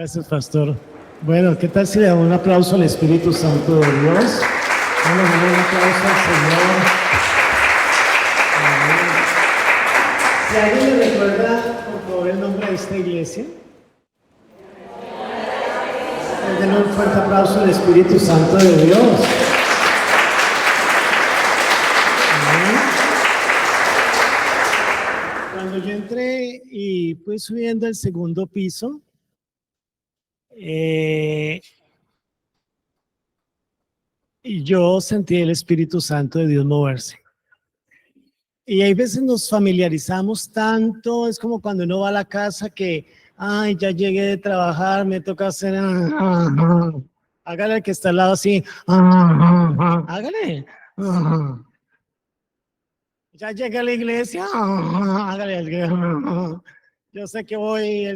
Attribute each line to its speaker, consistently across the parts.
Speaker 1: Gracias, pastor. Bueno, ¿qué tal si le damos un aplauso al Espíritu Santo de Dios? Vamos a dar un aplauso al Señor. Amén. Si alguien me recuerda, por favor, el nombre de esta iglesia. Denle un fuerte aplauso al Espíritu Santo de Dios. Amén. Cuando yo entré y fui subiendo el segundo piso, y yo sentí el Espíritu Santo de Dios moverse. Y hay veces nos familiarizamos tanto, es como cuando uno va a la casa que, ay, ya llegué de trabajar, me toca hacer, hágale al que está al lado así, hágale, ya llegué a la iglesia, hágale al que, yo sé que voy,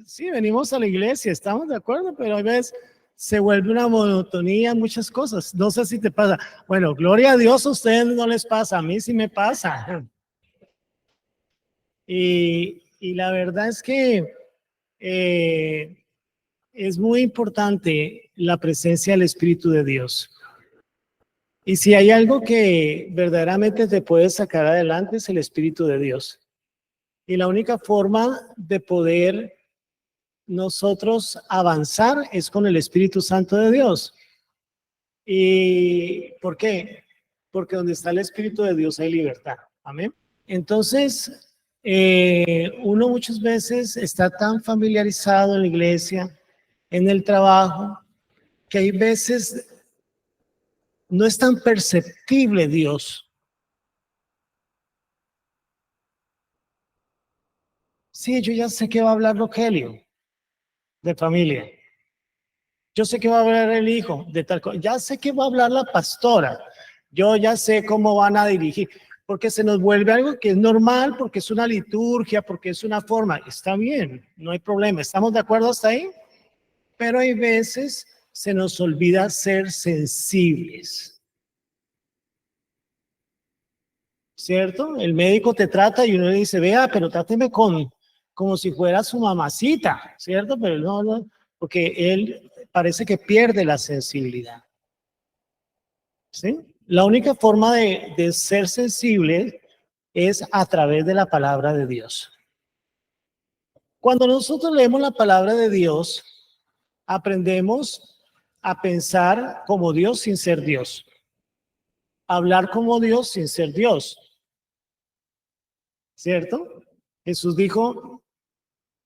Speaker 1: sí, venimos a la iglesia, estamos de acuerdo, pero a veces se vuelve una monotonía, muchas cosas. No sé si te pasa. Bueno, gloria a Dios, a ustedes no les pasa, a mí sí me pasa. Y la verdad es que es muy importante la presencia del Espíritu de Dios. Y si hay algo que verdaderamente te puede sacar adelante es el Espíritu de Dios. Y la única forma de poder nosotros avanzar es con el Espíritu Santo de Dios. ¿Y por qué? Porque donde está el Espíritu de Dios hay libertad. Amén. Entonces, uno muchas veces está tan familiarizado en la iglesia, en el trabajo, que hay veces no es tan perceptible Dios. Sí, yo ya sé que va a hablar Rogelio de familia. Yo sé que va a hablar el hijo de tal cosa. Ya sé que va a hablar la pastora. Yo ya sé cómo van a dirigir. Porque se nos vuelve algo que es normal, porque es una liturgia, porque es una forma. Está bien, no hay problema. ¿Estamos de acuerdo hasta ahí? Pero hay veces se nos olvida ser sensibles. ¿Cierto? El médico te trata y uno le dice, vea, pero tráteme como si fuera su mamacita, ¿cierto? Pero no, porque él parece que pierde la sensibilidad. ¿Sí? La única forma de ser sensible es a través de la palabra de Dios. Cuando nosotros leemos la palabra de Dios, aprendemos a pensar como Dios sin ser Dios. Hablar como Dios sin ser Dios. ¿Cierto? Jesús dijo,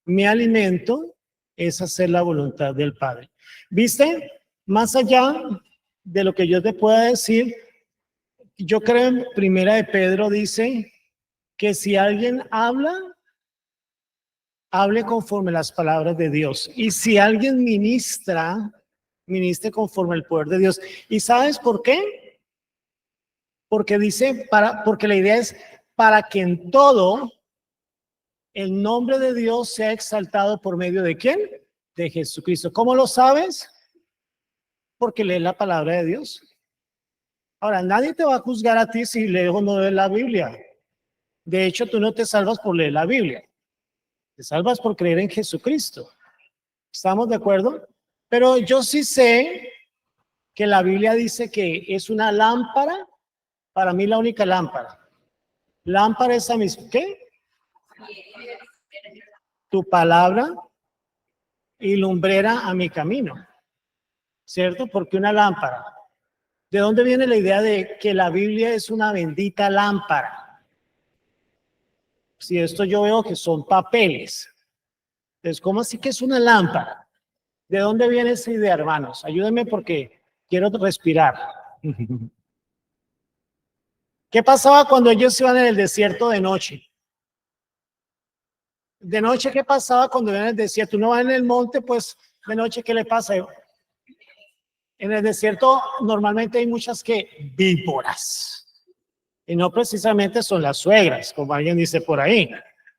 Speaker 1: mi alimento es hacer la voluntad del Padre. ¿Viste? Más allá de lo que yo te pueda decir, yo creo en Primera de Pedro dice que si alguien habla, hable conforme las palabras de Dios. Y si alguien ministra, ministre conforme al poder de Dios. ¿Y sabes por qué? Porque dice, porque la idea es para que en todo el nombre de Dios sea exaltado por medio de ¿quién? De Jesucristo. ¿Cómo lo sabes? Porque lees la palabra de Dios. Ahora, nadie te va a juzgar a ti si lees o no lees la Biblia. De hecho, tú no te salvas por leer la Biblia. Te salvas por creer en Jesucristo. ¿Estamos de acuerdo? Pero yo sí sé que la Biblia dice que es una lámpara, para mí la única lámpara. Lámpara es a mis, ¿qué? Tu palabra y lumbrera a mi camino. ¿Cierto? Porque una lámpara. ¿De dónde viene la idea de que la Biblia es una bendita lámpara? Si esto yo veo que son papeles. Entonces, ¿cómo así que es una lámpara? ¿De dónde viene esa idea, hermanos? Ayúdenme porque quiero respirar. ¿Qué pasaba cuando ellos iban en el desierto de noche? De noche, ¿qué pasaba cuando iban en el desierto? Uno va en el monte, pues, de noche, ¿qué le pasa? En el desierto normalmente hay muchas que víboras. Y no precisamente son las suegras, como alguien dice por ahí,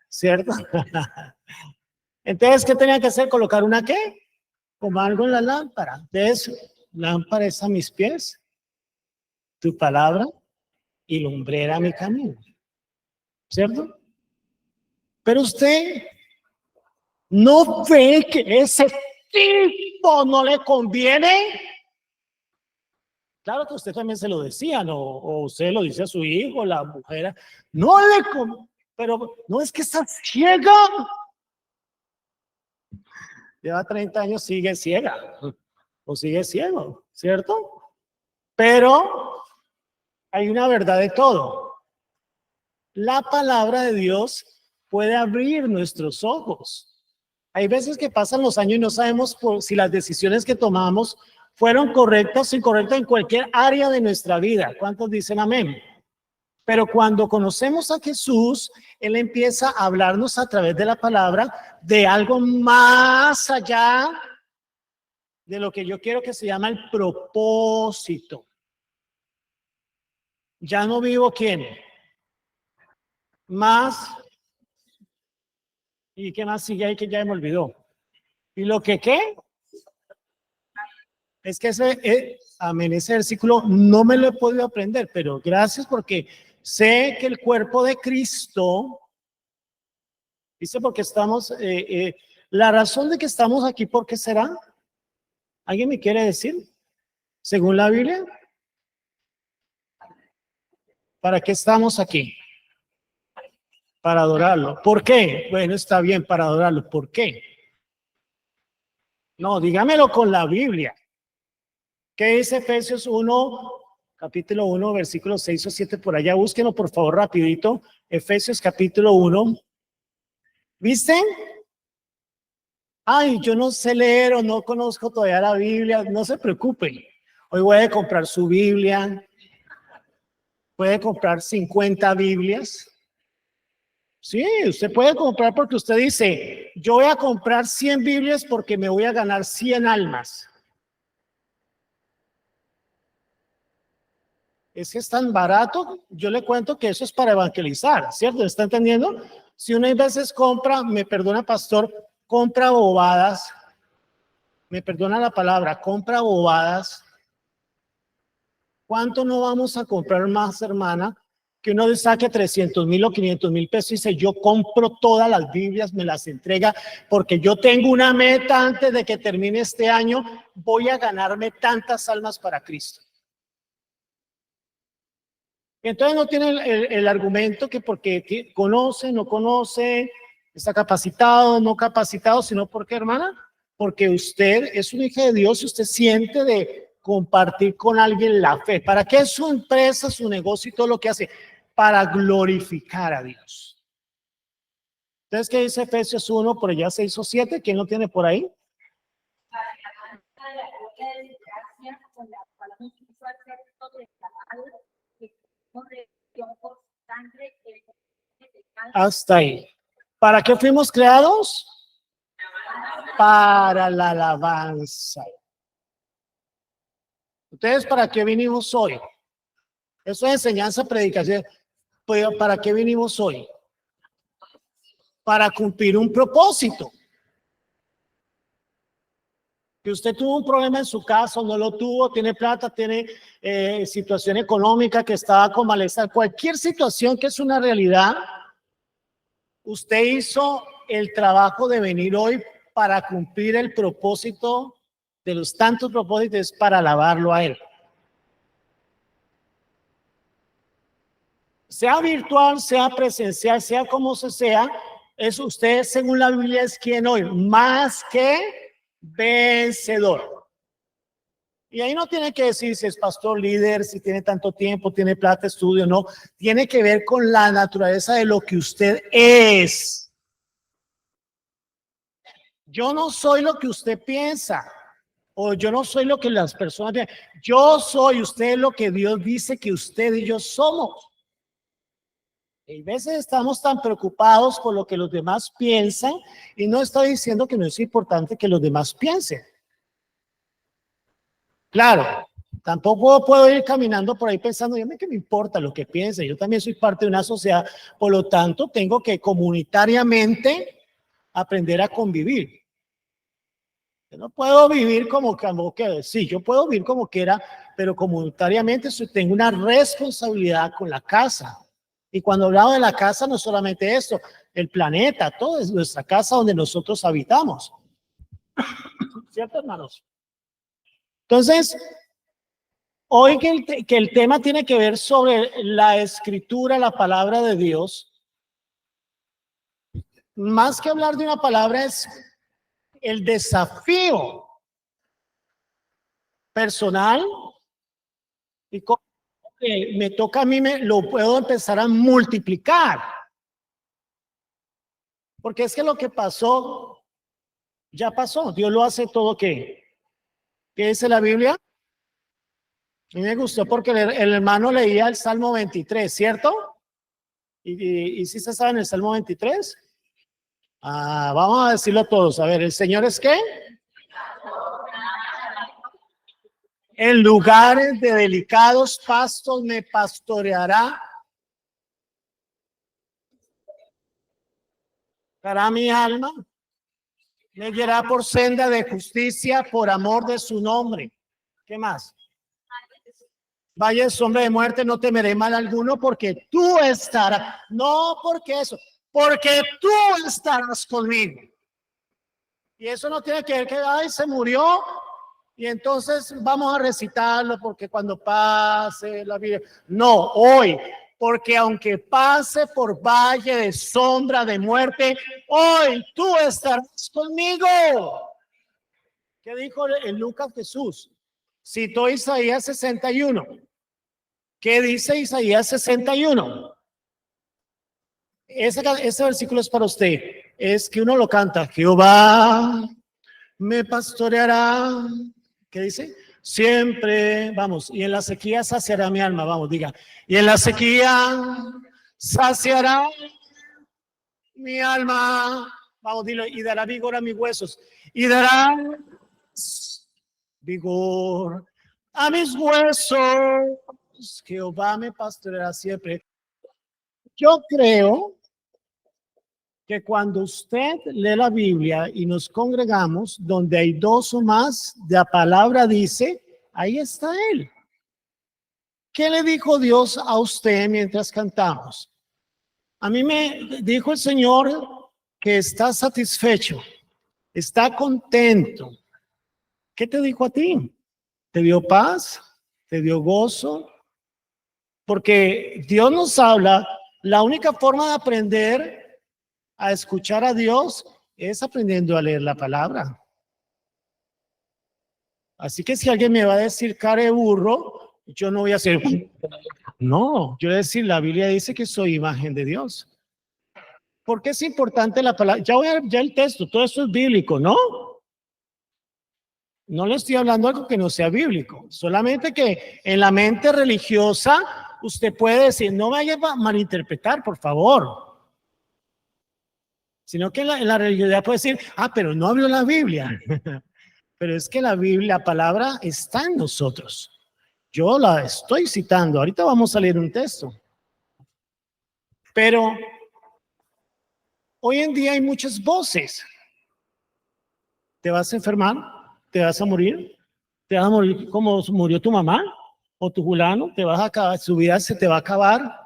Speaker 1: ¿cierto? Entonces, ¿qué tenía que hacer? ¿Colocar una qué? Como algo en la lámpara. Entonces, lámpara es a mis pies, tu palabra y lumbrera a mi camino, ¿cierto? Pero usted ¿No ve que ese tipo no le conviene? Claro que usted también se lo decía, ¿no? O usted lo dice a su hijo, la mujer, no le conviene, pero no es que está ciega. Lleva 30 años, sigue ciega o sigue ciego, ¿cierto? Pero hay una verdad de todo. La palabra de Dios puede abrir nuestros ojos. Hay veces que pasan los años y no sabemos si las decisiones que tomamos fueron correctas o incorrectas en cualquier área de nuestra vida. ¿Cuántos dicen amén? Pero cuando conocemos a Jesús, Él empieza a hablarnos a través de la palabra de algo más allá de lo que yo quiero, que se llama el propósito. Ya no vivo ¿quién? Más. ¿Y qué más sigue ahí que ya me olvidó? ¿Y lo que qué? Es que amén, ese versículo no me lo he podido aprender, pero gracias porque sé que el cuerpo de Cristo, dice porque estamos, la razón de que estamos aquí, ¿por qué será? ¿Alguien me quiere decir? Según la Biblia, ¿para qué estamos aquí? Para adorarlo. ¿Por qué? Bueno, está bien, para adorarlo. ¿Por qué? No, dígamelo con la Biblia. ¿Qué dice Efesios 1, capítulo 1, versículos 6 o 7? Por allá, búsquenlo por favor rapidito. Efesios capítulo 1. ¿Viste? Ay, yo no sé leer o no conozco todavía la Biblia. No se preocupen. Hoy voy a comprar su Biblia. Puede comprar 50 Biblias. Sí, usted puede comprar porque usted dice, yo voy a comprar 100 Biblias porque me voy a ganar 100 almas. Es que es tan barato, yo le cuento que eso es para evangelizar, ¿cierto? ¿Está entendiendo? Si uno a veces compra, me perdona pastor, compra bobadas, me perdona la palabra, compra bobadas, ¿cuánto no vamos a comprar más, hermana? Que uno le saque 300,000 o 500,000 pesos y dice, yo compro todas las Biblias, me las entrega, porque yo tengo una meta antes de que termine este año, voy a ganarme tantas almas para Cristo. Entonces no tiene el argumento que porque conoce, no conoce, está capacitado, no capacitado, sino porque, hermana, porque usted es un hijo de Dios y usted siente de compartir con alguien la fe. ¿Para qué es su empresa, su negocio y todo lo que hace? Para glorificar a Dios. Entonces, ¿qué dice Efesios 1, por allá 6 o 7? ¿Quién lo tiene por ahí? Hasta ahí. ¿Para qué fuimos creados? Para la alabanza. Entonces, ¿para qué vinimos hoy? Eso es enseñanza, predicación. Pero ¿para qué vinimos hoy? Para cumplir un propósito. Que usted tuvo un problema en su casa, no lo tuvo, tiene plata, tiene situación económica, que estaba con malestar, cualquier situación que es una realidad, usted hizo el trabajo de venir hoy para cumplir el propósito de los tantos propósitos, para alabarlo a Él. Sea virtual, sea presencial, sea como sea, es usted, según la Biblia, es quien hoy, más que vencedor. Y ahí no tiene que decir si es pastor, líder, si tiene tanto tiempo, tiene plata, estudio, no. Tiene que ver con la naturaleza de lo que usted es. Yo no soy lo que usted piensa, o yo no soy lo que las personas piensan. Yo soy usted lo que Dios dice que usted y yo somos. Y a veces estamos tan preocupados por lo que los demás piensan, y no estoy diciendo que no es importante que los demás piensen. Claro, tampoco puedo ir caminando por ahí pensando, yo me importa lo que piense, yo también soy parte de una sociedad, por lo tanto tengo que comunitariamente aprender a convivir. Yo no puedo vivir como que, sí, yo puedo vivir como quiera, pero comunitariamente tengo una responsabilidad con la casa. Y cuando hablamos de la casa, no solamente esto, el planeta, todo es nuestra casa donde nosotros habitamos. ¿Cierto, hermanos? Entonces, hoy que el tema tiene que ver sobre la escritura, la palabra de Dios, más que hablar de una palabra es el desafío personal y cómo me toca a mí, lo puedo empezar a multiplicar. Porque es que lo que pasó, ya pasó. Dios lo hace todo. ¿Qué dice la Biblia? A mí me gustó porque el hermano leía el Salmo 23, ¿cierto? ¿Y si se sabe en el Salmo 23? Vamos a decirlo todos. A ver, ¿el Señor es qué? En lugares de delicados pastos me pastoreará. Para mi alma. Me guiará por senda de justicia por amor de su nombre. ¿Qué más? Valle de sombra de muerte, no temeré mal alguno porque tú estarás. No porque eso, porque tú estarás conmigo. Y eso no tiene que ver que, ay, se murió. Y entonces vamos a recitarlo porque cuando pase la vida. No, hoy. Porque aunque pase por valle de sombra de muerte, hoy tú estarás conmigo. ¿Qué dijo en Lucas Jesús? Citó Isaías 61. ¿Qué dice Isaías 61? Ese versículo es para usted. Es que uno lo canta. Jehová me pastoreará. ¿Qué dice? Siempre, vamos, y en la sequía saciará mi alma, vamos, diga. Y en la sequía saciará mi alma, vamos, dilo, y dará vigor a mis huesos. Y dará vigor a mis huesos. Jehová me pastoreará siempre. Yo creo que cuando usted lee la Biblia y nos congregamos, donde hay dos o más, de la palabra dice, ahí está Él. ¿Qué le dijo Dios a usted mientras cantamos? A mí me dijo el Señor que está satisfecho, está contento. ¿Qué te dijo a ti? ¿Te dio paz? ¿Te dio gozo? Porque Dios nos habla, la única forma de aprender a escuchar a Dios es aprendiendo a leer la palabra. Así que si alguien me va a decir cara de burro, yo no voy a hacer, no, yo voy a decir, la Biblia dice que soy imagen de Dios. ¿Por qué es importante la palabra? Ya el texto, todo esto es bíblico, ¿no? No le estoy hablando algo que no sea bíblico, solamente que en la mente religiosa usted puede decir, no vaya a malinterpretar, por favor. Sino que en la religiosidad puede decir, pero no abrió la Biblia. Pero es que la Biblia, la palabra está en nosotros. Yo la estoy citando. Ahorita vamos a leer un texto. Pero hoy en día hay muchas voces. ¿Te vas a enfermar? ¿Te vas a morir? ¿Te vas a morir como murió tu mamá? ¿O tu fulano? ¿Te vas a acabar? ¿Su vida se te va a acabar?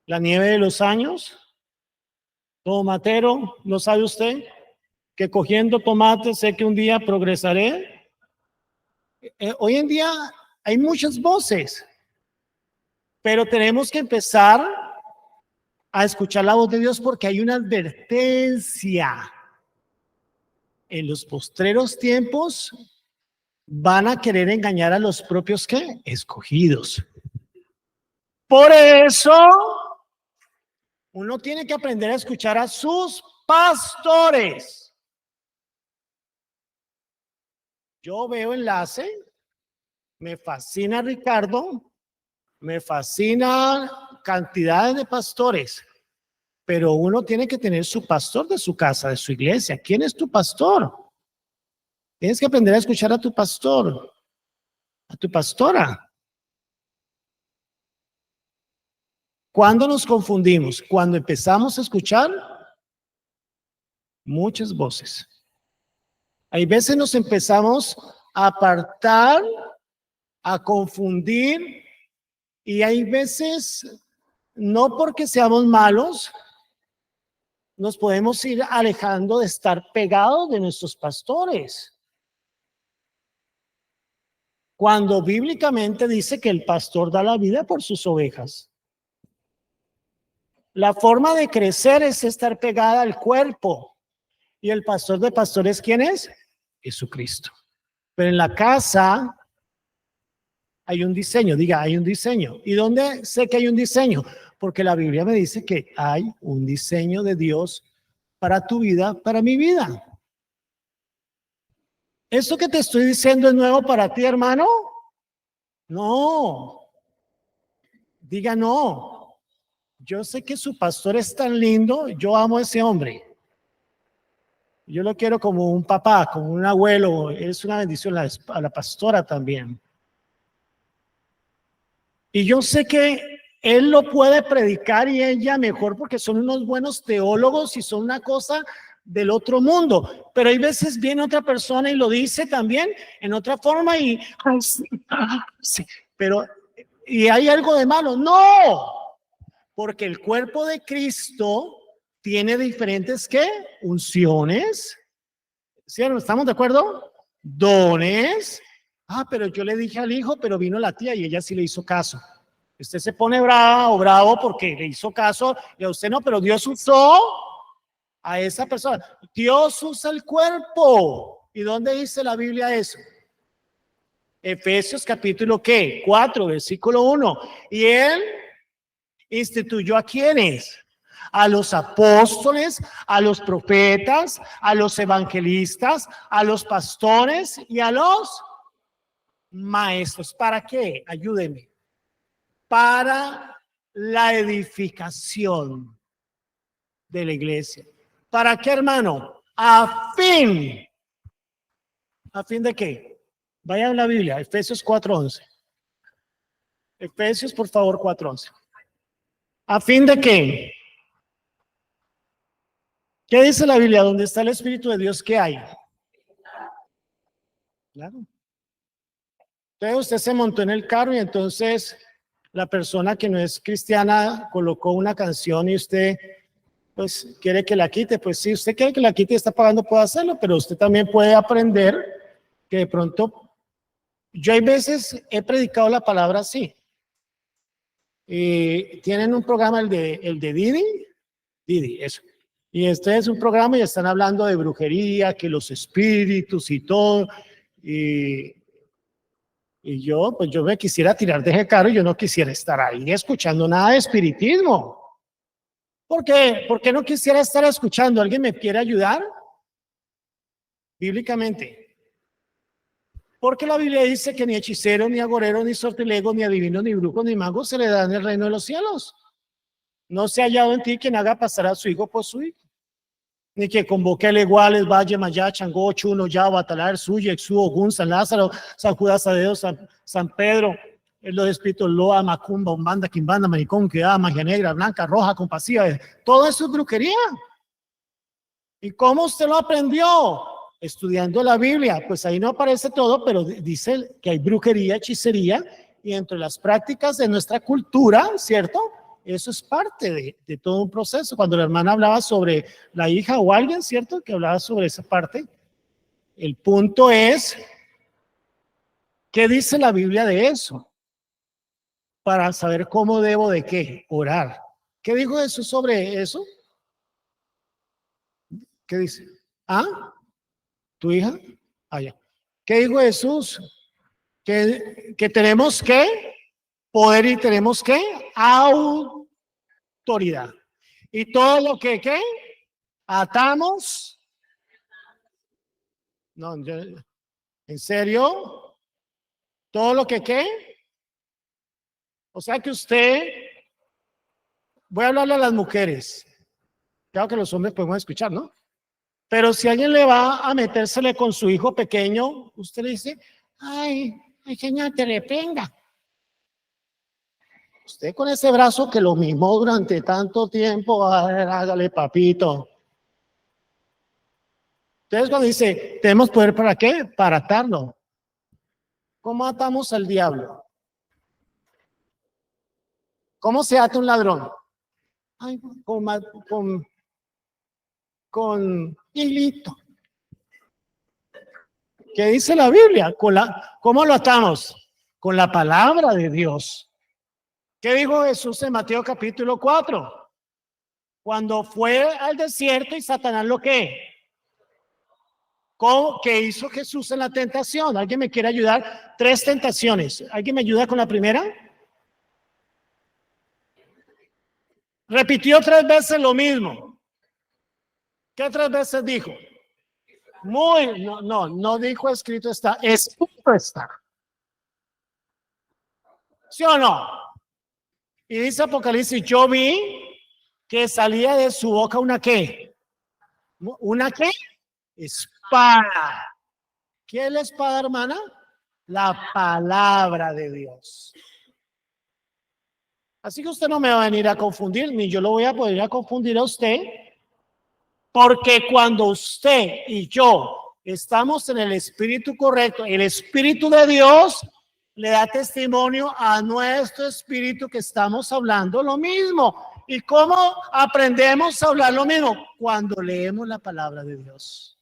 Speaker 1: ¿La nieve de los años? ¿Tomatero? ¿Lo sabe usted? Que cogiendo tomates sé que un día progresaré. Hoy en día hay muchas voces, pero tenemos que empezar a escuchar la voz de Dios porque hay una advertencia. En los postreros tiempos van a querer engañar a los propios ¿qué? Escogidos. Por eso uno tiene que aprender a escuchar a sus pastores. Yo veo enlace, me fascina Ricardo, me fascina cantidades de pastores, pero uno tiene que tener su pastor de su casa, de su iglesia. ¿Quién es tu pastor? Tienes que aprender a escuchar a tu pastor, a tu pastora. ¿Cuándo nos confundimos? Cuando empezamos a escuchar muchas voces. Hay veces nos empezamos a apartar, a confundir, y hay veces, no porque seamos malos, nos podemos ir alejando de estar pegados de nuestros pastores. Cuando bíblicamente dice que el pastor da la vida por sus ovejas. La forma de crecer es estar pegada al cuerpo. ¿Y el pastor de pastores quién es? Jesucristo. Pero en la casa hay un diseño, diga, hay un diseño. ¿Y dónde sé que hay un diseño? Porque la Biblia me dice que hay un diseño de Dios para tu vida, para mi vida. ¿Esto que te estoy diciendo es nuevo para ti, hermano? No. Diga no. Yo sé que su pastor es tan lindo, yo amo a ese hombre. Yo lo quiero como un papá, como un abuelo. Es una bendición a la pastora también. Y yo sé que él lo puede predicar y ella mejor porque son unos buenos teólogos y son una cosa del otro mundo. Pero hay veces viene otra persona y lo dice también en otra forma y, ay, sí, sí, pero, ¿y hay algo de malo? No, porque el cuerpo de Cristo tiene diferentes, ¿qué? Unciones. ¿Sí? ¿Estamos de acuerdo? Dones. Ah, pero yo le dije al hijo, pero vino la tía y ella sí le hizo caso. Usted se pone brava o bravo porque le hizo caso y a usted no, pero Dios usó a esa persona. Dios usa el cuerpo. ¿Y dónde dice la Biblia eso? Efesios capítulo ¿qué? 4, versículo 1. Y él instituyó a quienes, a los apóstoles, a los profetas, a los evangelistas, a los pastores y a los maestros. ¿Para qué? Ayúdenme. Para la edificación de la iglesia. ¿Para qué, hermano? ¿A fin de qué? Vaya a la Biblia, Efesios 4:11. Efesios, por favor, 4:11. ¿A fin de qué? ¿Qué dice la Biblia? ¿Dónde está el Espíritu de Dios? ¿Qué hay? Claro. Entonces usted se montó en el carro y entonces la persona que no es cristiana colocó una canción y usted pues quiere que la quite. Pues si usted quiere que la quite y está pagando, puede hacerlo, pero usted también puede aprender que de pronto, yo hay veces he predicado la palabra así. Y tienen un programa, el de Didi, eso. Y este es un programa y están hablando de brujería, que los espíritus y todo. Y, y yo, pues yo me quisiera tirar de ese carro y yo no quisiera estar ahí escuchando nada de espiritismo. ¿Por qué? ¿Por qué no quisiera estar escuchando? ¿Alguien me quiere ayudar? Bíblicamente. Porque la Biblia dice que ni hechicero, ni agorero, ni sortilego, ni adivino, ni brujo, ni mago se le dan el reino de los cielos. No se ha hallado en ti quien haga pasar a su hijo por su hijo. Ni que convoque al iguales, Valle, Mayá, Changó, Chuno, Ya, Batalar, Suya, Exú, Ogún, San Lázaro, San Judas, Tadeo, San Pedro, los espíritus Loa, Macumba, Umbanda, Quimbanda, Maricón, Queda, Magia Negra, Blanca, Roja, Compasiva, todo eso es brujería. ¿Y cómo usted lo aprendió? Estudiando la Biblia. Pues ahí no aparece todo, pero dice que hay brujería, hechicería, y entre las prácticas de nuestra cultura, ¿cierto? Eso es parte de todo un proceso. Cuando la hermana hablaba sobre la hija o alguien, ¿cierto? Que hablaba sobre esa parte. El punto es, ¿qué dice la Biblia de eso? Para saber cómo debo de qué, orar. ¿Qué dijo Jesús sobre eso? ¿Qué dice? ¿Ah? ¿Tu hija? Ah, ya. ¿Qué dijo Jesús? Que tenemos que poder y tenemos que autoridad. Y todo lo que ¿qué? Atamos. No, ¿en serio? Todo lo que ¿qué? O sea que usted, voy a hablarle a las mujeres. Claro que los hombres podemos escuchar, ¿no? Pero si alguien le va a metérsele con su hijo pequeño, usted le dice, ay, señor, te reprenda. Usted con ese brazo que lo mimó durante tanto tiempo, hágale papito. Entonces cuando dice, tenemos poder ¿para qué? Para atarlo. ¿Cómo atamos al diablo? ¿Cómo se ata un ladrón? Ay, con con hilito. ¿Qué dice la Biblia? ¿Cómo lo atamos? Con la palabra de Dios. ¿Qué dijo Jesús en Mateo capítulo 4? Cuando fue al desierto y Satanás lo que. ¿Qué hizo Jesús en la tentación? ¿Alguien me quiere ayudar? 3 tentaciones. ¿Alguien me ayuda con la primera? Repitió 3 veces lo mismo. ¿Qué 3 veces dijo? No dijo escrito está, escrito está. ¿Sí o no? Y dice Apocalipsis, yo vi que salía de su boca una ¿qué? ¿Una qué? Espada. ¿Qué es la espada, hermana? La palabra de Dios. Así que usted no me va a venir a confundir, ni yo lo voy a poder a confundir a usted, porque cuando usted y yo estamos en el espíritu correcto, el espíritu de Dios le da testimonio a nuestro espíritu que estamos hablando lo mismo. ¿Y cómo aprendemos a hablar lo mismo? Cuando leemos la palabra de Dios.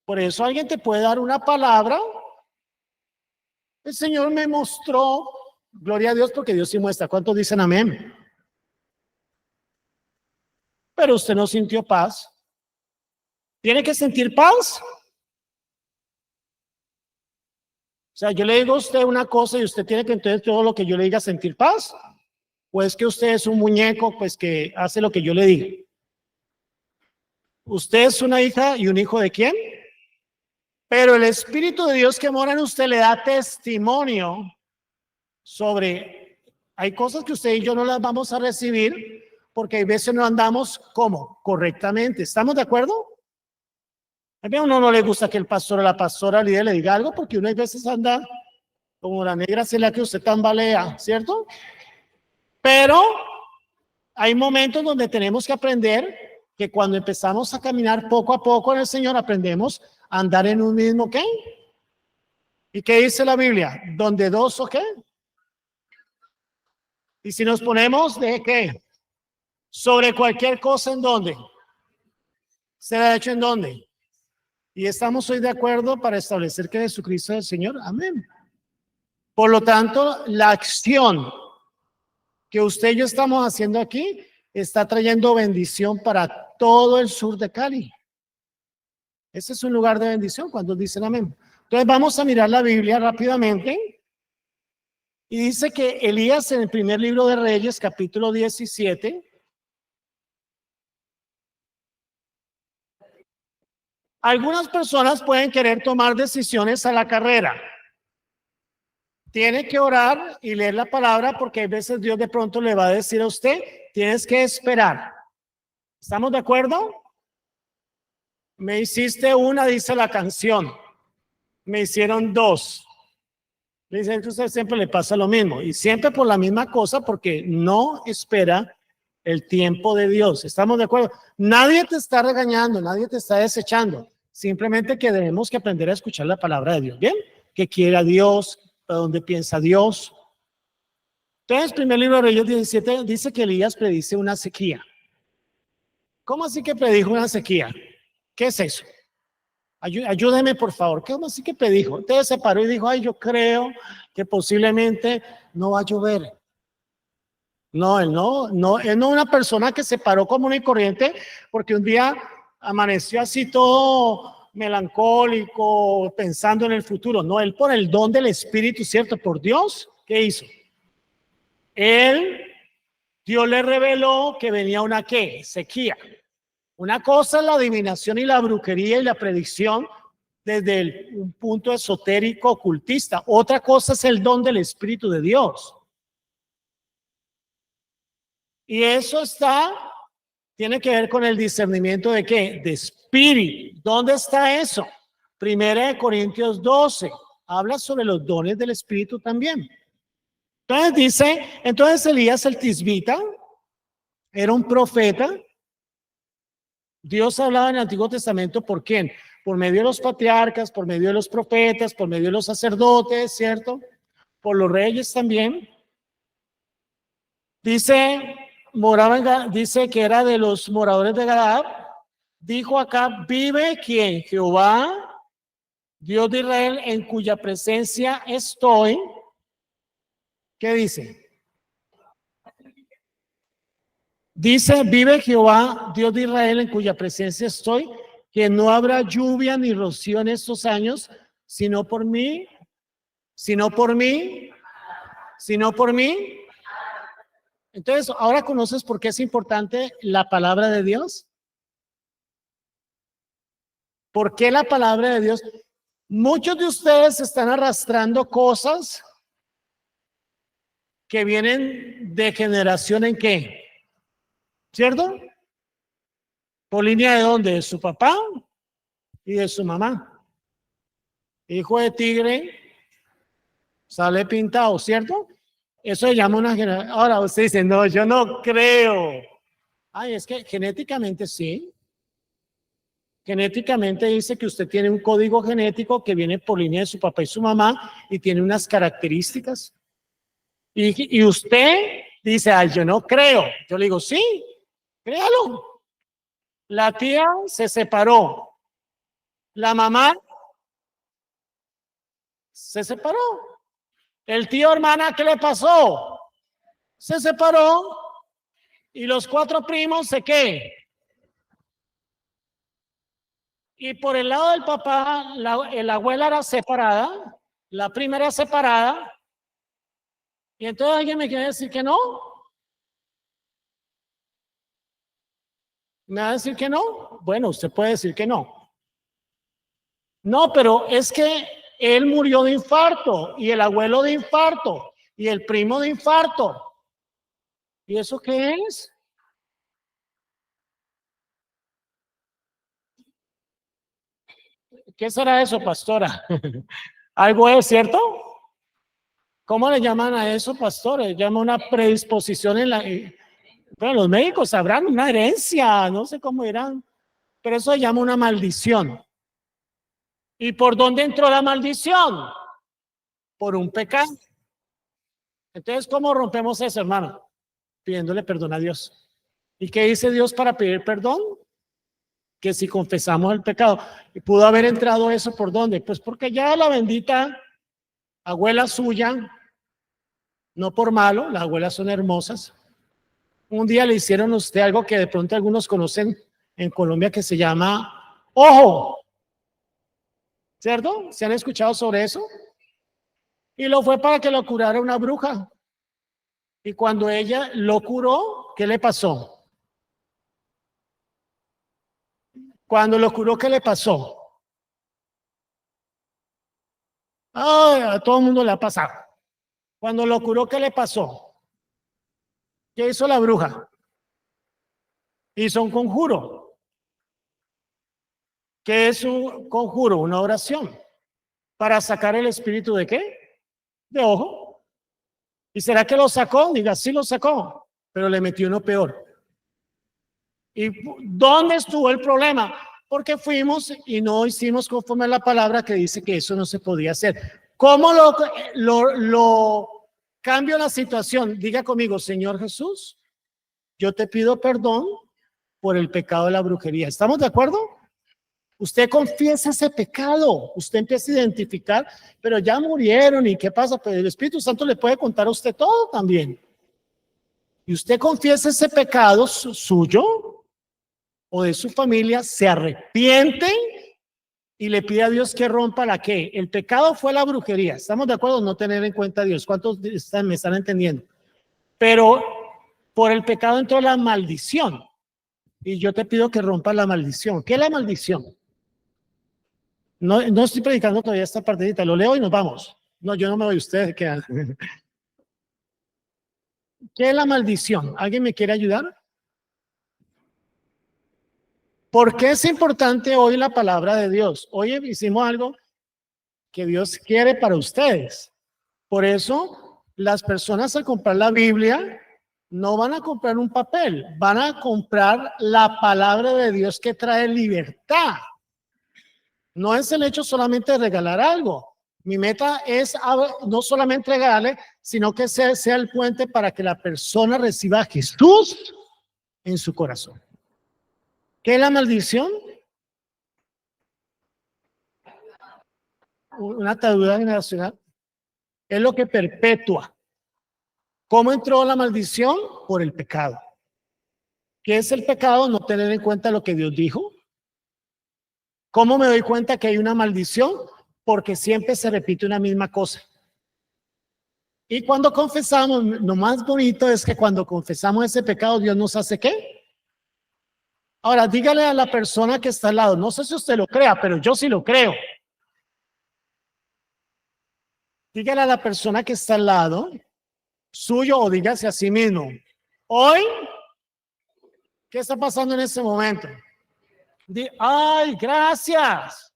Speaker 1: Por eso alguien te puede dar una palabra. El Señor me mostró, gloria a Dios, porque Dios sí muestra. ¿Cuántos dicen amén? Pero usted no sintió paz. ¿Tiene que sentir paz? O sea, yo le digo a usted una cosa y usted tiene que entonces todo lo que yo le diga sentir paz. ¿O es que usted es un muñeco pues que hace lo que yo le diga? ¿Usted es una hija y un hijo de quién? Pero el Espíritu de Dios que mora en usted le da testimonio sobre, hay cosas que usted y yo no las vamos a recibir porque hay veces no andamos como correctamente. ¿Estamos de acuerdo? A mí a uno no le gusta que el pastor o la pastora líder le diga algo porque uno hay veces anda como la negra se la que usted tambalea, ¿cierto? Pero hay momentos donde tenemos que aprender que cuando empezamos a caminar poco a poco en el Señor, aprendemos a andar en un mismo ¿qué? ¿Y qué dice la Biblia? ¿Donde dos o qué? Y si nos ponemos de ¿qué? Sobre cualquier cosa, ¿en dónde? ¿Será hecho en dónde? Y estamos hoy de acuerdo para establecer que Jesucristo es el Señor. Amén. Por lo tanto, la acción que usted y yo estamos haciendo aquí está trayendo bendición para todo el sur de Cali. Ese es un lugar de bendición cuando dicen amén. Entonces vamos a mirar la Biblia rápidamente. Y dice que Elías en el primer libro de Reyes, capítulo 17, algunas personas pueden querer tomar decisiones a la carrera. Tiene que orar y leer la palabra porque a veces Dios de pronto le va a decir a usted, tienes que esperar. ¿Estamos de acuerdo? Me hiciste una, dice la canción. Me hicieron 2. Le dicen que a usted siempre le pasa lo mismo y siempre por la misma cosa porque no espera el tiempo de Dios. ¿Estamos de acuerdo? Nadie te está regañando, nadie te está desechando. Simplemente que debemos que aprender a escuchar la palabra de Dios. ¿Bien? ¿Qué quiera Dios? ¿Para dónde piensa Dios? Entonces, primer libro de Reyes 17 dice que Elías predice una sequía. ¿Cómo así que predijo una sequía? ¿Qué es eso? Ayúdeme, por favor. ¿Cómo así que predijo? Entonces se paró y dijo, ay, yo creo que posiblemente no va a llover. No, él no es una persona que se paró común y corriente porque un día amaneció así todo melancólico, pensando en el futuro. No, él por el don del Espíritu, ¿cierto? Por Dios, ¿qué hizo? Dios le reveló que venía una ¿qué? Sequía. Una cosa es la adivinación y la brujería y la predicción desde un punto esotérico ocultista. Otra cosa es el don del Espíritu de Dios. Y eso tiene que ver con el discernimiento de ¿qué? De espíritu. ¿Dónde está eso? Primera de Corintios 12. Habla sobre los dones del Espíritu también. Entonces Elías el Tisbita era un profeta. Dios hablaba en el Antiguo Testamento ¿por quién? Por medio de los patriarcas, por medio de los profetas, por medio de los sacerdotes, ¿cierto? Por los reyes también. Dice moraba dice que era de los moradores de Galaad. Dijo acá, vive quien, Jehová, Dios de Israel, en cuya presencia estoy. ¿Qué dice? Dice, vive Jehová, Dios de Israel, en cuya presencia estoy, que no habrá lluvia ni rocío en estos años, sino por mí, sino por mí, sino por mí. Entonces, ¿ahora conoces por qué es importante la palabra de Dios? ¿Por qué la palabra de Dios? Muchos de ustedes están arrastrando cosas que vienen de generación en qué, ¿cierto? ¿Por línea de dónde? De su papá y de su mamá. Hijo de tigre, sale pintado, ¿cierto? Eso se llama una generación. Ahora usted dice, no, yo no creo. Ay, es que genéticamente sí. Genéticamente dice que usted tiene un código genético que viene por línea de su papá y su mamá y tiene unas características. Y usted dice, ay, yo no creo. Yo le digo, sí, créalo. La tía se separó. La mamá se separó. El tío, hermana, ¿qué le pasó? Se separó. Y los 4 primos, ¿se qué? Y por el lado del papá, la abuela era separada, la prima era separada. Y entonces alguien me quiere decir que no. ¿Me va a decir que no? Bueno, usted puede decir que no. No, pero es que él murió de infarto y el abuelo de infarto y el primo de infarto. ¿Y eso qué es? ¿Qué será eso, pastora? ¿Algo es cierto? ¿Cómo le llaman a eso, pastores? Le llaman una predisposición en la... Bueno, los médicos sabrán una herencia, no sé cómo dirán, pero eso se llama una maldición. ¿Y por dónde entró la maldición? Por un pecado. Entonces, ¿cómo rompemos eso, hermano? Pidiéndole perdón a Dios. ¿Y qué dice Dios para pedir perdón? Que si confesamos el pecado. ¿Y pudo haber entrado eso por dónde? Pues porque ya la bendita abuela suya, no por malo, las abuelas son hermosas. Un día le hicieron a usted algo que de pronto algunos conocen en Colombia que se llama ojo. ¿Cierto? ¿Se han escuchado sobre eso? Y lo fue para que lo curara una bruja. Y cuando ella lo curó, ¿qué le pasó? Cuando lo curó, ¿qué le pasó? Ay, a todo el mundo le ha pasado. Cuando lo curó, ¿qué le pasó? ¿Qué hizo la bruja? Hizo un conjuro. ¿Qué es un conjuro? Una oración. ¿Para sacar el espíritu de qué? De ojo. ¿Y será que lo sacó? Diga, sí lo sacó, pero le metió uno peor. ¿Y dónde estuvo el problema? Porque fuimos y no hicimos conforme a la palabra que dice que eso no se podía hacer. ¿Cómo lo cambio la situación? Diga conmigo, Señor Jesús, yo te pido perdón por el pecado de la brujería. ¿Estamos de acuerdo? Usted confiesa ese pecado, usted empieza a identificar, pero ya murieron y ¿qué pasa? Pues el Espíritu Santo le puede contar a usted todo también. Y usted confiesa ese pecado suyo o de su familia, se arrepiente y le pide a Dios que rompa la que el pecado fue la brujería. ¿Estamos de acuerdo? No tener en cuenta a Dios. ¿Cuántos me están entendiendo? Pero por el pecado entró la maldición. Y yo te pido que rompa la maldición. ¿Qué es la maldición? No estoy predicando todavía esta partidita. Lo leo y nos vamos. No, yo no me voy. Ustedes quedan. ¿Qué es la maldición? ¿Alguien me quiere ayudar? ¿Por qué es importante hoy la palabra de Dios? Hoy hicimos algo que Dios quiere para ustedes. Por eso, las personas al comprar la Biblia no van a comprar un papel, van a comprar la palabra de Dios que trae libertad. No es el hecho solamente de regalar algo, Mi meta es no solamente entregarle, sino que sea el puente para que la persona reciba a Jesús en su corazón. ¿Qué es la maldición? Una atadura generacional. Es lo que perpetúa. ¿Cómo entró la maldición? Por el pecado. ¿Qué es el pecado? No tener en cuenta lo que Dios dijo. ¿Cómo me doy cuenta que hay una maldición? Porque siempre se repite una misma cosa. Y cuando confesamos, lo más bonito es que cuando confesamos ese pecado, Dios nos hace ¿qué? Ahora, dígale a la persona que está al lado, no sé si usted lo crea, pero yo sí lo creo. Dígale a la persona que está al lado, suyo, o dígase a sí mismo, hoy, ¿qué está pasando en este momento? Ay, gracias.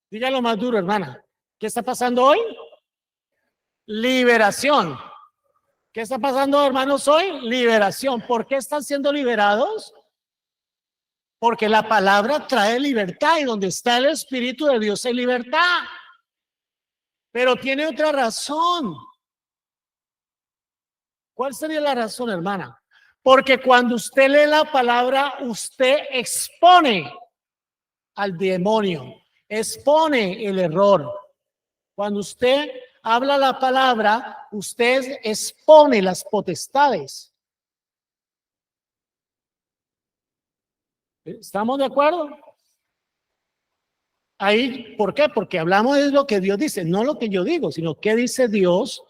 Speaker 1: Dígalo más duro, hermana. ¿Qué está pasando hoy? Liberación. ¿Qué está pasando, hermanos, hoy? Liberación. ¿Por qué están siendo liberados? Porque la palabra trae libertad y donde está el Espíritu de Dios hay libertad. Pero tiene otra razón. ¿Cuál sería la razón, hermana? Porque cuando usted lee la palabra, usted expone al demonio, expone el error. Cuando usted habla la palabra, usted expone las potestades. ¿Estamos de acuerdo? Ahí, ¿por qué? Porque hablamos de lo que Dios dice, no lo que yo digo, sino qué dice Dios,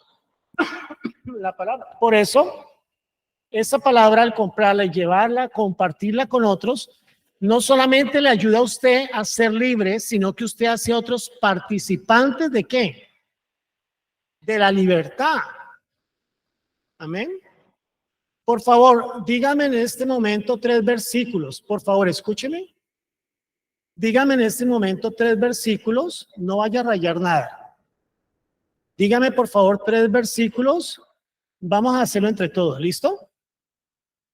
Speaker 1: la palabra. Por eso, esa palabra al comprarla y llevarla, compartirla con otros, no solamente le ayuda a usted a ser libre, sino que usted hace a otros participantes de ¿qué? De la libertad. Amén. Por favor, dígame en este momento 3 versículos. Por favor, escúcheme. Dígame en este momento 3 versículos. No vaya a rayar nada. Dígame, por favor, 3 versículos. Vamos a hacerlo entre todos. ¿Listo?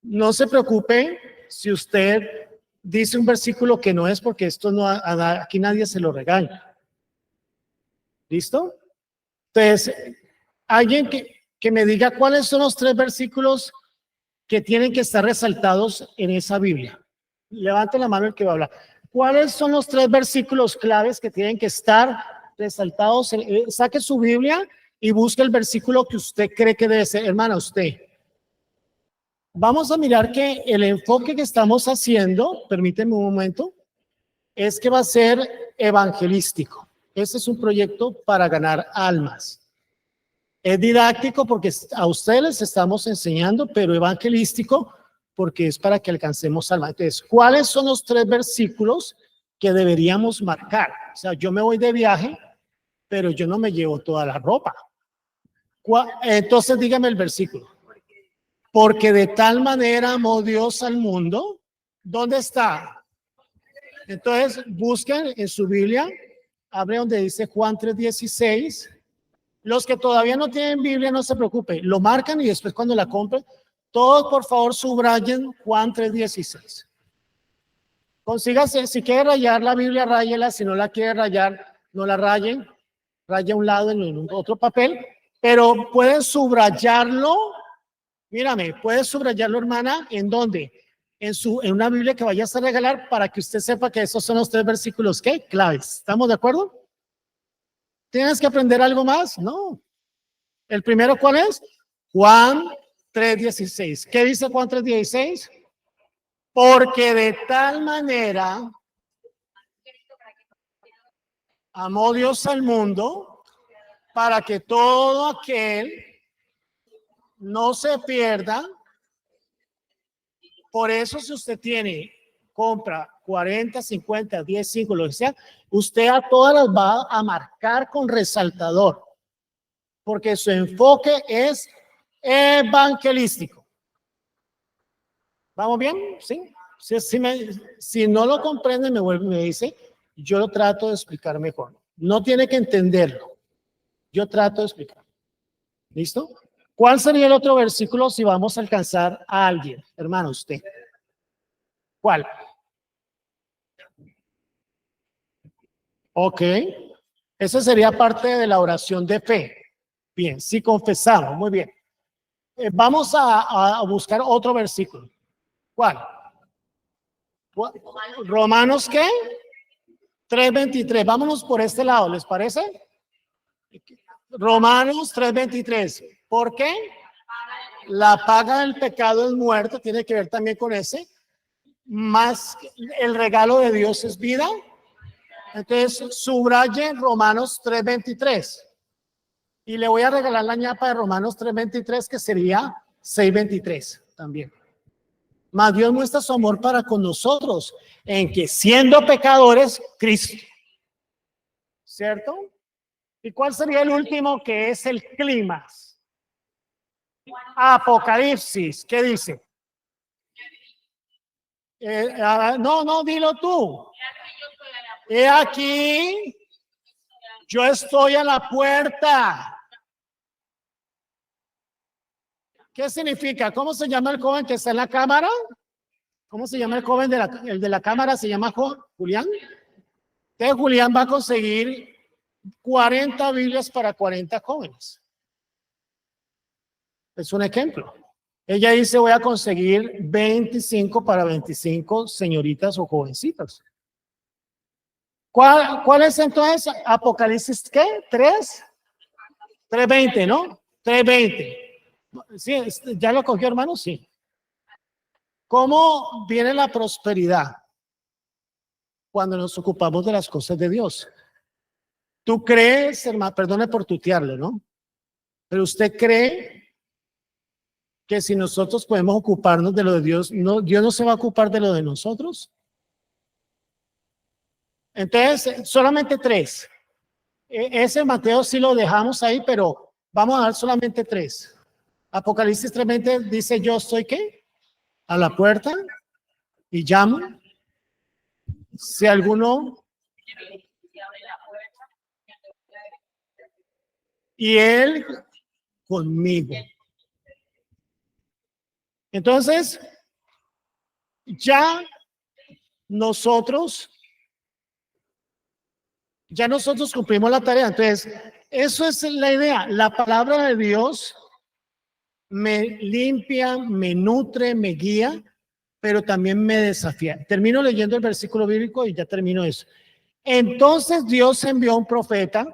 Speaker 1: No se preocupe si usted dice un versículo que no es, porque esto no, aquí nadie se lo regaña. ¿Listo? Entonces, alguien que me diga cuáles son los 3 versículos que tienen que estar resaltados en esa Biblia. Levante la mano el que va a hablar. ¿Cuáles son los 3 versículos claves que tienen que estar resaltados? Saque su Biblia y busque el versículo que usted cree que debe ser. Hermana, usted. Vamos a mirar que el enfoque que estamos haciendo, permíteme un momento, es que va a ser evangelístico. Este es un proyecto para ganar almas. Es didáctico porque a ustedes les estamos enseñando, pero evangelístico porque es para que alcancemos almas. Entonces, ¿cuáles son los 3 versículos que deberíamos marcar? O sea, yo me voy de viaje, pero yo no me llevo toda la ropa. Entonces, dígame el versículo. Porque de tal manera amó Dios al mundo. ¿Dónde está? Entonces, busquen en su Biblia, abre donde dice Juan 3:16. Los que todavía no tienen Biblia, no se preocupen, lo marcan y después cuando la compren, todos por favor subrayen Juan 3:16. Consígase, si quiere rayar la Biblia, ráyela, si no la quiere rayar, no la rayen, raya un lado en otro papel, pero pueden subrayarlo. Mírame, puedes subrayarlo, hermana, ¿en dónde? En una Biblia que vayas a regalar para que usted sepa que esos son los 3 versículos, ¿qué? Claves. ¿Estamos de acuerdo? ¿Tienes que aprender algo más? No. ¿El primero cuál es? Juan 3:16. ¿Qué dice Juan 3:16? Porque de tal manera amó Dios al mundo para que todo aquel no se pierda. Por eso, si usted compra 40, 50, 10, 5, lo que sea, usted a todas las va a marcar con resaltador, porque su enfoque es evangelístico. ¿Vamos bien? ¿Sí? Si no lo comprende, me dice, yo lo trato de explicar mejor. No tiene que entenderlo. Yo trato de explicar. ¿Listo? ¿Cuál sería el otro versículo si vamos a alcanzar a alguien? Hermano, usted. ¿Cuál? Ok. Eso sería parte de la oración de fe. Bien, si confesamos, muy bien. Vamos a buscar otro versículo. ¿Cuál? Romanos, ¿qué? 3:23. Vámonos por este lado, ¿les parece? Romanos 3:23. ¿Por qué? La paga del pecado es muerte, tiene que ver también con ese. Más el regalo de Dios es vida. Entonces, subraye Romanos 3:23. Y le voy a regalar la ñapa de Romanos 3:23, que sería 6:23 también. Mas Dios muestra su amor para con nosotros, en que siendo pecadores, Cristo. ¿Cierto? ¿Y cuál sería el último, que es el clímax? Apocalipsis, ¿qué dice? No, dilo tú. He aquí, yo estoy a la puerta. ¿Qué significa? ¿Cómo se llama el joven que está en la cámara? ¿Cómo se llama el joven el de la cámara? ¿Se llama Julián? Entonces Julián va a conseguir 40 Biblias para 40 jóvenes. Es un ejemplo. Ella dice, voy a conseguir 25 para 25 señoritas o jovencitas. ¿Cuál es entonces Apocalipsis qué? 3:20, ¿no? 3:20. Sí, ¿ya lo cogió, hermano? Sí. ¿Cómo viene la prosperidad? Cuando nos ocupamos de las cosas de Dios. ¿Tú crees, hermano? Perdone por tutearlo, ¿no? Pero usted cree que si nosotros podemos ocuparnos de lo de Dios, Dios no se va a ocupar de lo de nosotros. Entonces, solamente 3. Ese Mateo sí lo dejamos ahí, pero vamos a dar solamente 3. Apocalipsis 3:20 dice, yo estoy ¿qué? A la puerta y llamo. Si alguno y él conmigo. Entonces, ya nosotros cumplimos la tarea. Entonces, eso es la idea. La palabra de Dios me limpia, me nutre, me guía, pero también me desafía. Termino leyendo el versículo bíblico y ya termino eso. Entonces Dios envió un profeta.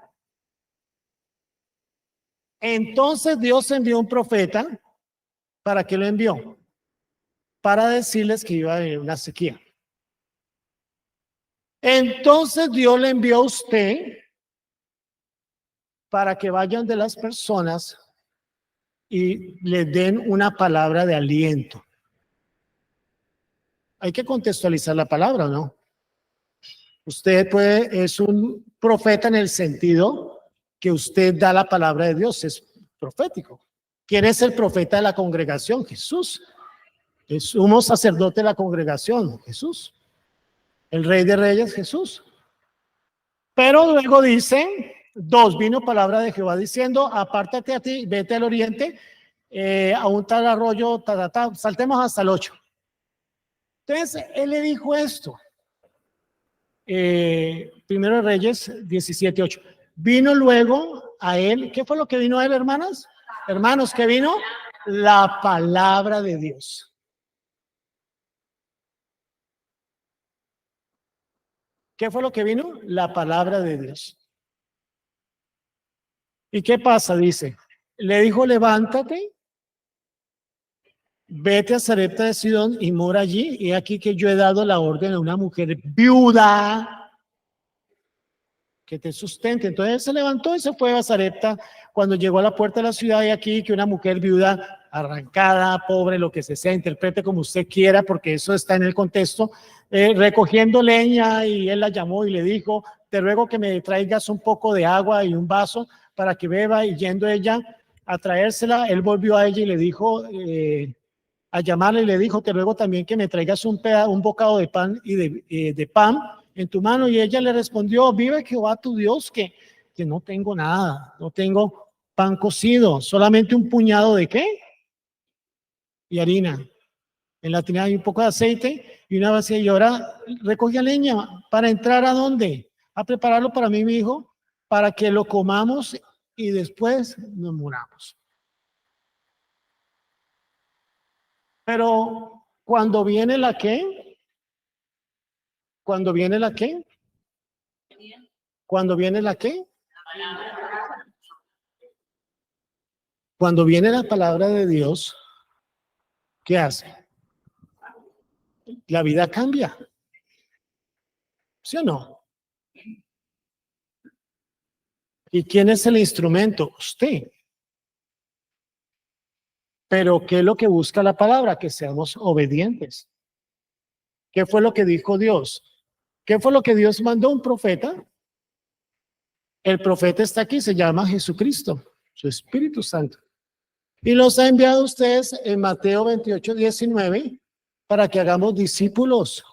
Speaker 1: ¿Para qué lo envió? Para decirles que iba a haber una sequía. Entonces Dios le envió a usted para que vayan de las personas y les den una palabra de aliento. Hay que contextualizar la palabra, ¿no? Usted es un profeta en el sentido que usted da la palabra de Dios, es profético. ¿Quién es el profeta de la congregación? Jesús. El sumo sacerdote de la congregación, Jesús. El rey de reyes, Jesús. Pero luego dice, 2, vino palabra de Jehová diciendo, apártate a ti, vete al oriente, a un tal arroyo, saltemos hasta el 8. Entonces, él le dijo esto. Primero de Reyes 17:8. Vino luego a él, ¿qué fue lo que vino a él, hermanas? Hermanos, ¿qué vino? La palabra de Dios. ¿Qué fue lo que vino? La palabra de Dios. ¿Y qué pasa? Dice, le dijo, levántate, vete a Sarepta de Sidón y mora allí. Y aquí que yo he dado la orden a una mujer viuda que te sustente. Entonces él se levantó y se fue a Sarepta. Cuando llegó a la puerta de la ciudad, y aquí que una mujer viuda, arrancada, pobre, lo que sea, interprete como usted quiera, porque eso está en el contexto, recogiendo leña, y él la llamó y le dijo, te ruego que me traigas un poco de agua y un vaso para que beba. Y yendo ella a traérsela, él volvió a ella y le dijo, a llamarle, y le dijo, te ruego también que me traigas un bocado de pan y de pan en tu mano. Y ella le respondió, vive Jehová tu Dios, que no tengo nada, no tengo pan cocido, solamente un puñado de ¿qué? Y harina. En la tina hay un poco de aceite y una vasija, y ahora recogía leña para entrar ¿a dónde? A prepararlo para mí, mi hijo. para que lo comamos y después nos muramos. Pero cuando viene la ¿qué? Cuando viene la ¿qué? Cuando viene la ¿qué? Cuando viene la palabra de Dios, ¿qué hace? La vida cambia. ¿Sí o no? ¿Y quién es el instrumento? Usted. Pero ¿qué es lo que busca la palabra? Que seamos obedientes. ¿Qué fue lo que dijo Dios? ¿Qué fue lo que Dios mandó? Un profeta. El profeta está aquí, se llama Jesucristo, su Espíritu Santo. Y los ha enviado a ustedes en Mateo 28:19 para que hagamos discípulos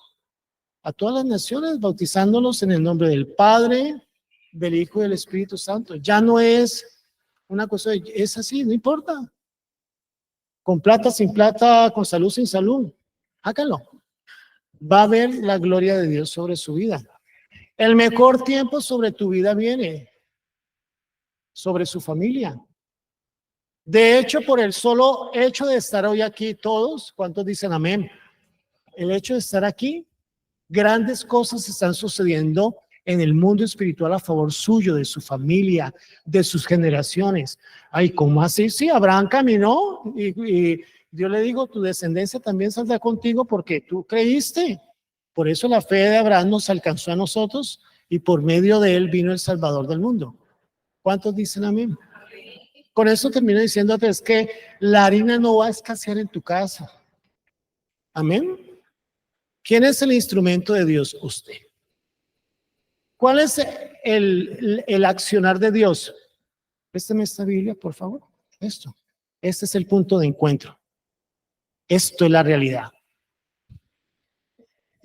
Speaker 1: a todas las naciones, bautizándolos en el nombre del Padre, del Hijo y del Espíritu Santo. Ya no es una cosa, es así, no importa. Con plata, sin plata, con salud, sin salud. Háganlo. Va a ver la gloria de Dios sobre su vida. El mejor tiempo sobre tu vida viene, sobre su familia. De hecho, por el solo hecho de estar hoy aquí todos, ¿cuántos dicen amén? El hecho de estar aquí, grandes cosas están sucediendo en el mundo espiritual a favor suyo, de su familia, de sus generaciones. Ay, ¿cómo así? Sí, Abraham caminó y Dios le dijo, tu descendencia también saldrá contigo porque tú creíste. Por eso la fe de Abraham nos alcanzó a nosotros y por medio de él vino el Salvador del mundo. ¿Cuántos dicen amén? Con eso termino diciéndote es que la harina no va a escasear en tu casa. Amén. ¿Quién es el instrumento de Dios? Usted. ¿Cuál es el accionar de Dios? Préstame esta Biblia, por favor. Esto. Este es el punto de encuentro. Esto es la realidad.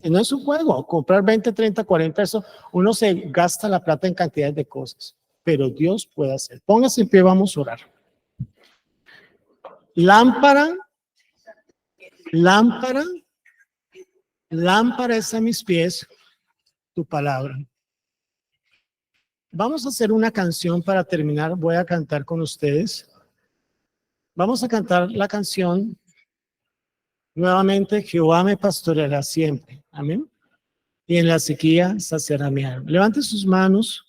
Speaker 1: Y no es un juego. Comprar 20, 30, 40, eso. Uno se gasta la plata en cantidades de cosas. Pero Dios puede hacer. Póngase en pie, vamos a orar. Lámpara es a mis pies tu palabra. Vamos a hacer una canción para terminar. Voy a cantar con ustedes. Vamos a cantar la canción nuevamente. Jehová me pastoreará siempre. Amén. Y en la sequía saciará mi alma. Levante sus manos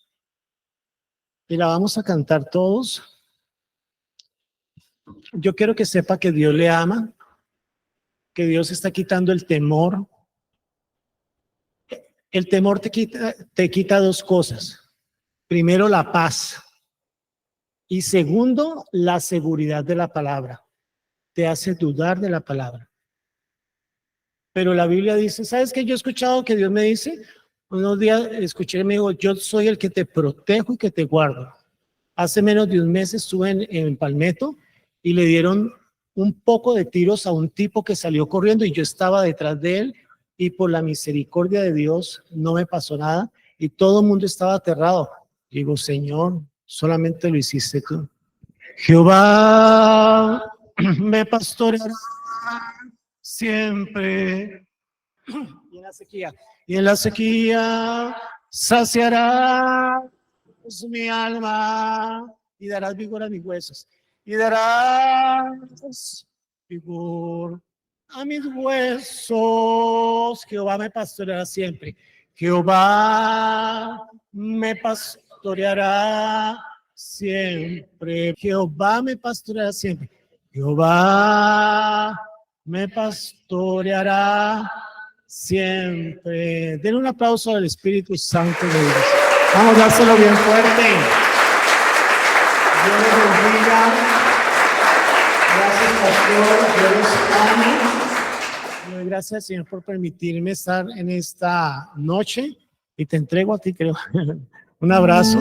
Speaker 1: y la vamos a cantar todos. Yo quiero que sepa que Dios le ama, que Dios está quitando el temor. El temor te quita dos cosas. Primero, la paz. Y segundo, la seguridad de la palabra. Te hace dudar de la palabra. Pero la Biblia dice, ¿sabes qué? Yo he escuchado que Dios me dice, unos días escuché, me dijo, yo soy el que te protejo y que te guardo. Hace menos de un mes estuve en Palmetto y le dieron un poco de tiros a un tipo que salió corriendo y yo estaba detrás de él y por la misericordia de Dios no me pasó nada y todo el mundo estaba aterrado. Digo, Señor, solamente lo hiciste tú. Jehová me pastoreará siempre. Y en la sequía saciará mi alma y darás vigor a mis huesos. Y darás vigor a mis huesos. Jehová me pastoreará siempre. Jehová me pastoreará siempre. Jehová me pastoreará siempre. Jehová me pastoreará siempre. Den un aplauso al Espíritu Santo de Dios. Vamos a dárselo bien fuerte. Dios les bendiga. Gracias, pastor. Dios les ame. Le doy gracias, Señor, por permitirme estar en esta noche. Y te entrego a ti, creo. Un abrazo.